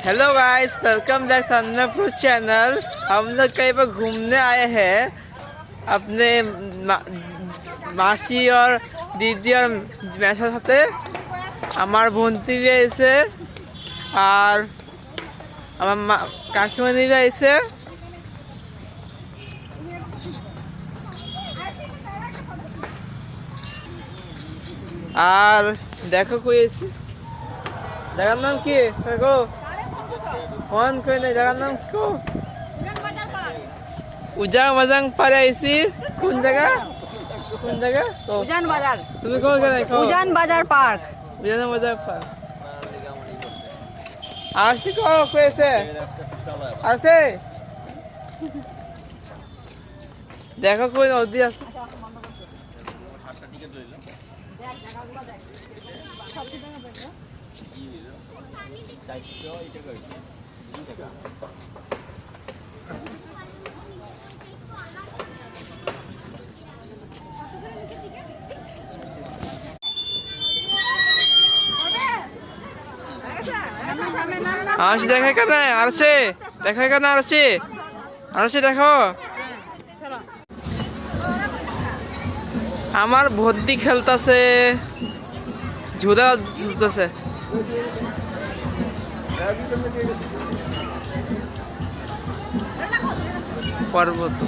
Hello guys, welcome back to Annapurna channel. हम लोग कहीं पर घूमने आए हैं अपने মাসি और দিদি और মেশার সাথে। আমার বোনটিরা এসে আর আমার কাকিমানিরা এসে। আর দেখো কই এসে, জায়গার নাম কি দেখো, ফোন কই না, জায়গার নাম কি? উজান বাজার পারে আইছি। কোন জায়গা? কোন জায়গা? উজান বাজার। তুমি কোন জায়গায়? উজান বাজার পার্ক। উজান বাজার পার্ক। আসি কো কইছে? আছে। দেখো কই নদী আছে। আসি দেখো এখানে আসছে, দেখো এখানে আসছে, আসছে দেখো। আমার ভর্তি খেলতেছে, ঝুদা ঝুলতেছে। পর্বত